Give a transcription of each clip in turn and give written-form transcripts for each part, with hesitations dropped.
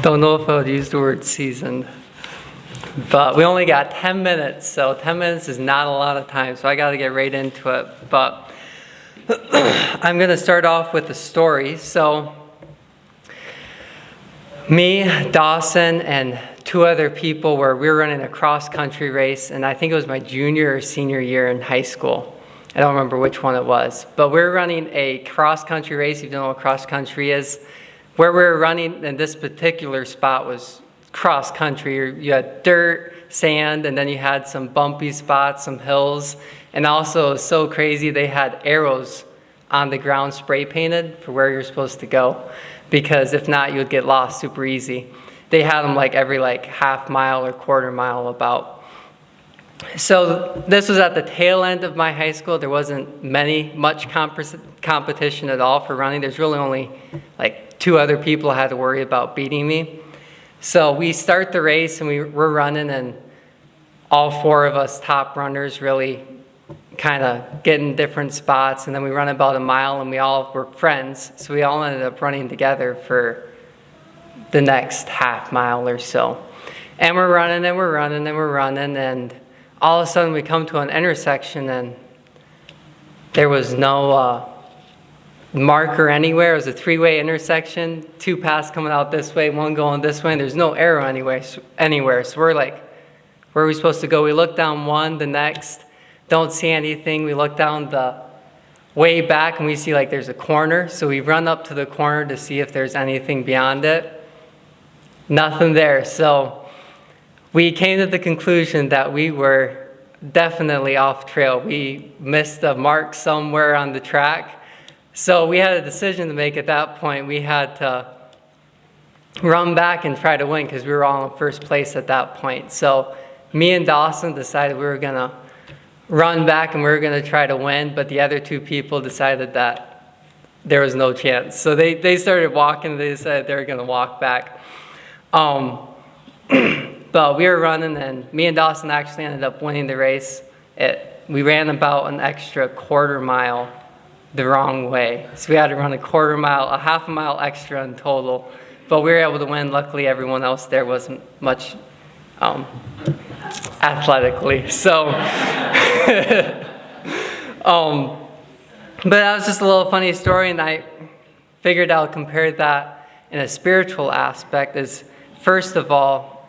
Don't know if I would use the word seasoned, but we only got 10 minutes, so 10 minutes is not a lot of time, so I got to get right into it. But I'm going to start off with a story. So me, Dawson, and two other people we were running a cross-country race, and I think it was my junior or senior year in high school. I don't remember which one it was, but we were running a cross-country race. If you don't know what cross-country is, where we were running in this particular spot was cross-country. You had dirt, sand, and then you had some bumpy spots, some hills, and also it was so crazy they had arrows on the ground spray painted for where you're supposed to go, because if not, you would get lost super easy. They had them every half mile or quarter mile about. So this was at the tail end of my high school. There wasn't much competition at all for running. There's really only two other people had to worry about beating me. So we start the race and we're running, and all four of us top runners really kind of get in different spots, and then we run about a mile, and we all were friends, so we all ended up running together for the next half mile or so. And we're running and we're running and we're running, and all of a sudden we come to an intersection, and there was no marker anywhere. It was a three-way intersection, two paths coming out this way, one going this way, and there's no arrow anywhere. So we're like, where are we supposed to go? We look down one, the next, don't see anything. We look down the way back, and we see there's a corner. So we run up to the corner to see if there's anything beyond it. Nothing there. So we came to the conclusion that we were definitely off trail. We missed a mark somewhere on the track. So we had a decision to make at that point. We had to run back and try to win because we were all in first place at that point. So me and Dawson decided we were going to run back and we were going to try to win, but the other two people decided that there was no chance. So they started walking. They decided they were going to walk back. But we were running, and me and Dawson actually ended up winning the race. We ran about an extra quarter mile the wrong way. So we had to run a half a mile extra in total. But we were able to win. Luckily, everyone else there wasn't much athletically. So, but that was just a little funny story, and I figured I'll compare that in a spiritual aspect. Is first of all,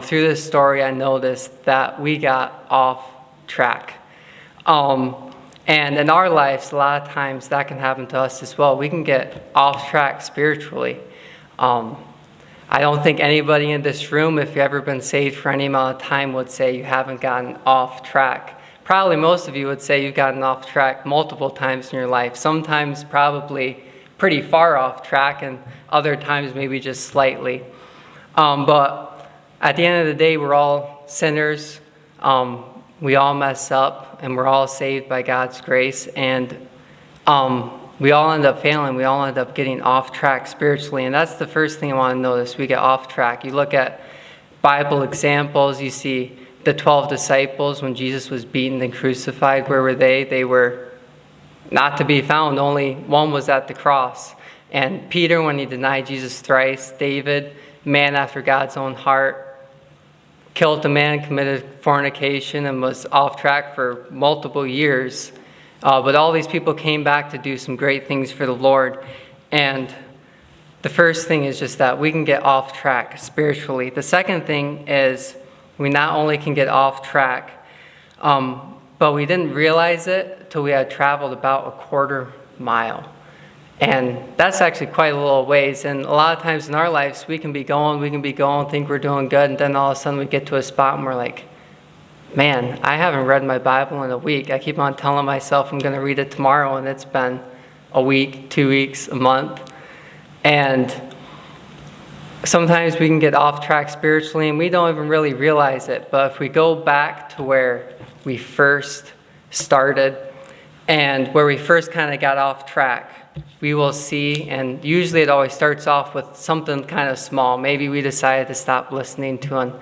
through this story, I noticed that we got off track. And in our lives, a lot of times that can happen to us as well. We can get off track spiritually. I don't think anybody in this room, if you've ever been saved for any amount of time, would say you haven't gotten off track. Probably most of you would say you've gotten off track multiple times in your life. Sometimes probably pretty far off track, and other times maybe just slightly. But at the end of the day, we're all sinners. We all mess up, and we're all saved by God's grace. And we all end up failing. We all end up getting off track spiritually. And that's the first thing I want to notice. We get off track. You look at Bible examples. You see the 12 disciples when Jesus was beaten and crucified. Where were they? They were not to be found. Only one was at the cross. And Peter, when he denied Jesus thrice. David, man after God's own heart, killed a man, committed fornication, and was off track for multiple years. But all these people came back to do some great things for the Lord. And the first thing is just that we can get off track spiritually. The second thing is we not only can get off track, but we didn't realize it until we had traveled about a quarter mile. And that's actually quite a little ways. And a lot of times in our lives, we can be going, think we're doing good, and then all of a sudden we get to a spot and we're like, man, I haven't read my Bible in a week. I keep on telling myself I'm going to read it tomorrow, and it's been a week, 2 weeks, a month. And sometimes we can get off track spiritually, and we don't even really realize it. But if we go back to where we first started and where we first kind of got off track, we will see, and usually it always starts off with something kind of small. Maybe we decided to stop listening to an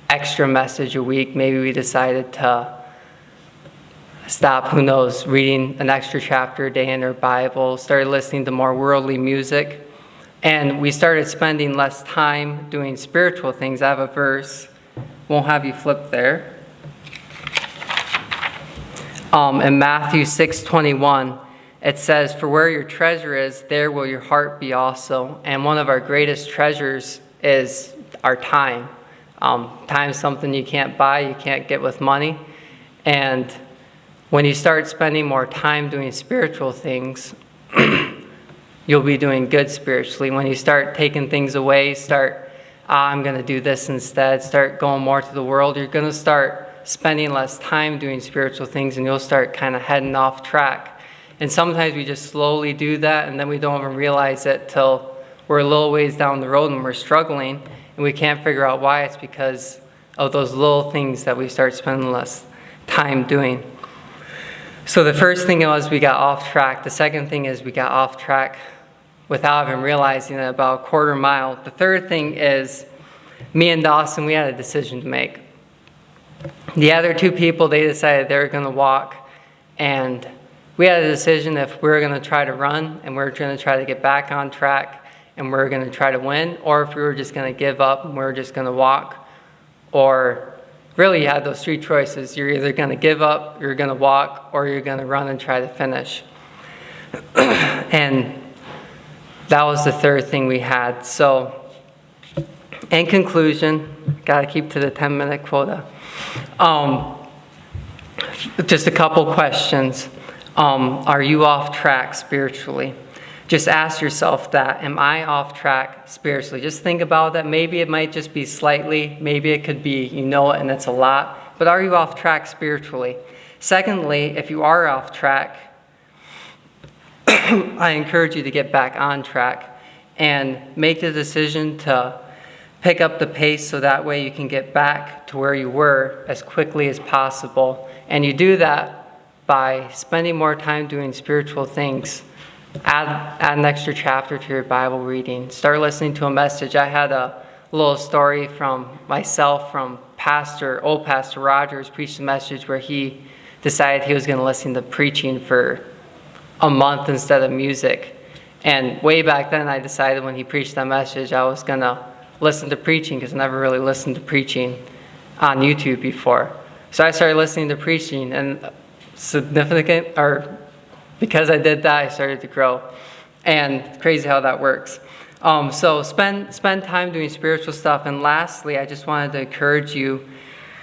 extra message a week. Maybe we decided to stop, reading an extra chapter a day in our Bible, started listening to more worldly music. And we started spending less time doing spiritual things. I have a verse. Won't have you flip there. In Matthew 6:21, it says, "For where your treasure is, there will your heart be also." And one of our greatest treasures is our time. Time is something you can't buy, you can't get with money. And when you start spending more time doing spiritual things, you'll be doing good spiritually. When you start taking things away, I'm going to do this instead, start going more to the world, you're going to start spending less time doing spiritual things, and you'll start kind of heading off track. And sometimes we just slowly do that, and then we don't even realize it till we're a little ways down the road and we're struggling, and we can't figure out why. It's because of those little things that we start spending less time doing. So the first thing was we got off track. The second thing is we got off track without even realizing it, about a quarter mile. The third thing is me and Dawson, we had a decision to make. The other two people, they decided they were going to walk, and we had a decision if we were going to try to run and we were going to try to get back on track and we were going to try to win, or if we were just going to give up and we were just going to walk. Or really you had those three choices. You're either going to give up, you're going to walk, or you're going to run and try to finish. And that was the third thing we had. So in conclusion, got to keep to the 10-minute quota. Just a couple questions. Are you off track spiritually? Just ask yourself that. Am I off track spiritually? Just think about that. Maybe it might just be slightly. Maybe it could be, you know it, and it's a lot. But are you off track spiritually? Secondly, if you are off track, I encourage you to get back on track and make the decision to pick up the pace so that way you can get back to where you were as quickly as possible. And you do that by spending more time doing spiritual things. Add an extra chapter to your Bible reading. Start listening to a message. I had a little story from myself from old Pastor Rogers preached a message where he decided he was going to listen to preaching for a month instead of music. And way back then I decided when he preached that message I was going to listen to preaching, because I never really listened to preaching on YouTube before. So I started listening to preaching, and because I did that, I started to grow. And it's crazy how that works. So spend time doing spiritual stuff. And lastly, I just wanted to encourage you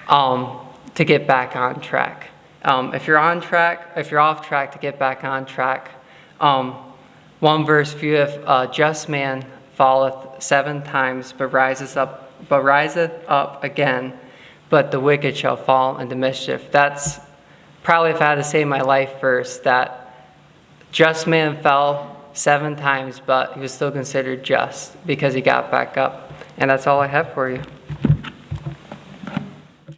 to get back on track. If you're off track, to get back on track. One verse for you: if a just man falleth 7 times, but riseth up again, but the wicked shall fall into mischief. That's probably, if I had to say my life verse, that just man fell 7 times, but he was still considered just because he got back up. And that's all I have for you.